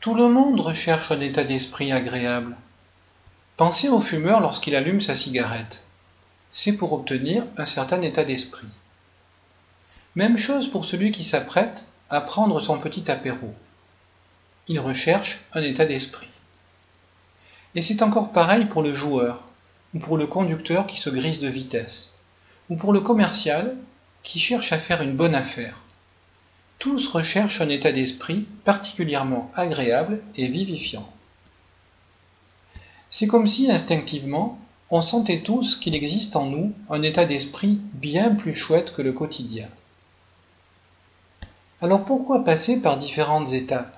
Tout le monde recherche un état d'esprit agréable. Pensez au fumeur lorsqu'il allume sa cigarette. C'est pour obtenir un certain état d'esprit. Même chose pour celui qui s'apprête à prendre son petit apéro. Il recherche un état d'esprit. Et c'est encore pareil pour le joueur, ou pour le conducteur qui se grise de vitesse, ou pour le commercial qui cherche à faire une bonne affaire. Tous recherchent un état d'esprit particulièrement agréable et vivifiant. C'est comme si, instinctivement, on sentait tous qu'il existe en nous un état d'esprit bien plus chouette que le quotidien. Alors pourquoi passer par différentes étapes?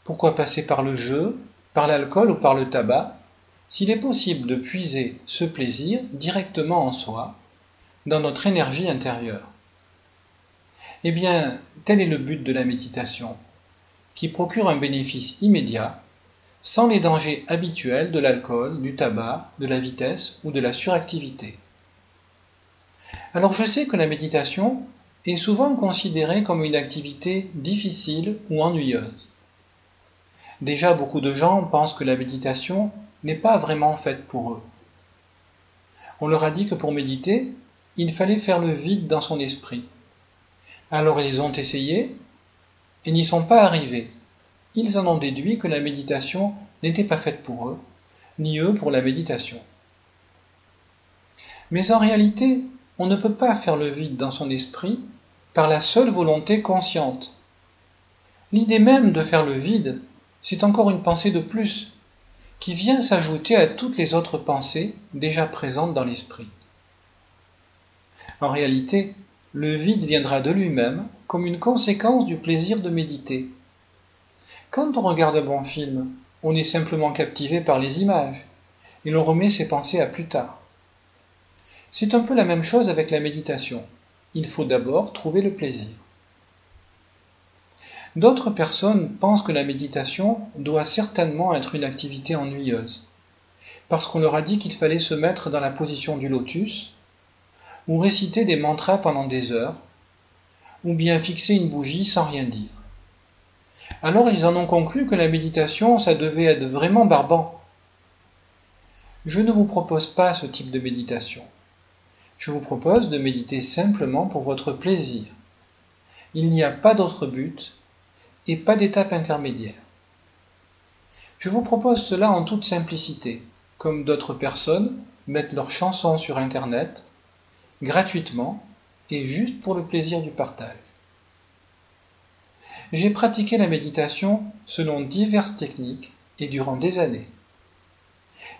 Pourquoi passer par le jeu, par l'alcool ou par le tabac, s'il est possible de puiser ce plaisir directement en soi, dans notre énergie intérieure? Eh bien, tel est le but de la méditation, qui procure un bénéfice immédiat, sans les dangers habituels de l'alcool, du tabac, de la vitesse ou de la suractivité. Alors je sais que la méditation est souvent considérée comme une activité difficile ou ennuyeuse. Déjà, beaucoup de gens pensent que la méditation n'est pas vraiment faite pour eux. On leur a dit que pour méditer, il fallait faire le vide dans son esprit. Alors ils ont essayé et n'y sont pas arrivés. Ils en ont déduit que la méditation n'était pas faite pour eux, ni eux pour la méditation. Mais en réalité, on ne peut pas faire le vide dans son esprit par la seule volonté consciente. L'idée même de faire le vide, c'est encore une pensée de plus, qui vient s'ajouter à toutes les autres pensées déjà présentes dans l'esprit. En réalité, le vide viendra de lui-même comme une conséquence du plaisir de méditer. Quand on regarde un bon film, on est simplement captivé par les images, et l'on remet ses pensées à plus tard. C'est un peu la même chose avec la méditation. Il faut d'abord trouver le plaisir. D'autres personnes pensent que la méditation doit certainement être une activité ennuyeuse, parce qu'on leur a dit qu'il fallait se mettre dans la position du lotus, ou réciter des mantras pendant des heures, ou bien fixer une bougie sans rien dire. Alors ils en ont conclu que la méditation, ça devait être vraiment barbant. Je ne vous propose pas ce type de méditation. Je vous propose de méditer simplement pour votre plaisir. Il n'y a pas d'autre but et pas d'étape intermédiaire. Je vous propose cela en toute simplicité, comme d'autres personnes mettent leurs chansons sur Internet, gratuitement et juste pour le plaisir du partage. J'ai pratiqué la méditation selon diverses techniques et durant des années.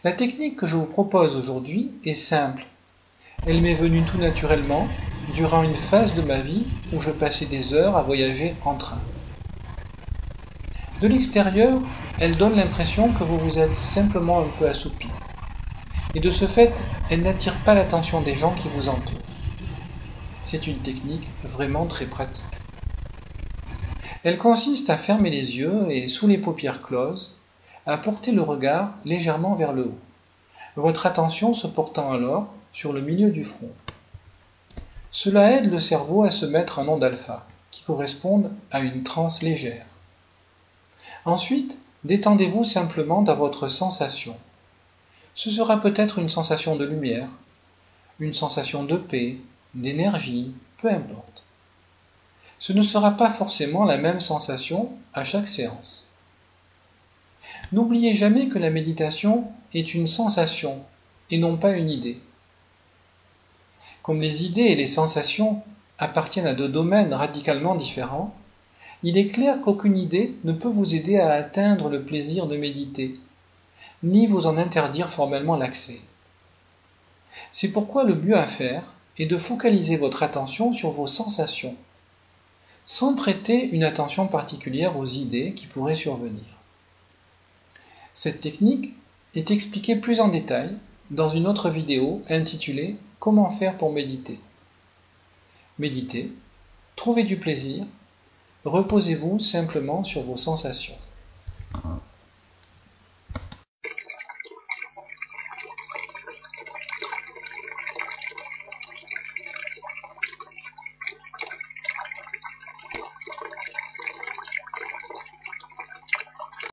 La technique que je vous propose aujourd'hui est simple. Elle m'est venue tout naturellement durant une phase de ma vie où je passais des heures à voyager en train. De l'extérieur, elle donne l'impression que vous vous êtes simplement un peu assoupi. Et de ce fait, elle n'attire pas l'attention des gens qui vous entourent. C'est une technique vraiment très pratique. Elle consiste à fermer les yeux et, sous les paupières closes, à porter le regard légèrement vers le haut, votre attention se portant alors sur le milieu du front. Cela aide le cerveau à se mettre en onde alpha, qui correspondent à une transe légère. Ensuite, détendez-vous simplement dans votre sensation. Ce sera peut-être une sensation de lumière, une sensation de paix, d'énergie, peu importe. Ce ne sera pas forcément la même sensation à chaque séance. N'oubliez jamais que la méditation est une sensation et non pas une idée. Comme les idées et les sensations appartiennent à deux domaines radicalement différents, il est clair qu'aucune idée ne peut vous aider à atteindre le plaisir de méditer, ni vous en interdire formellement l'accès. C'est pourquoi le mieux à faire est de focaliser votre attention sur vos sensations, sans prêter une attention particulière aux idées qui pourraient survenir. Cette technique est expliquée plus en détail dans une autre vidéo intitulée « Comment faire pour méditer ». Méditez, trouvez du plaisir, reposez-vous simplement sur vos sensations.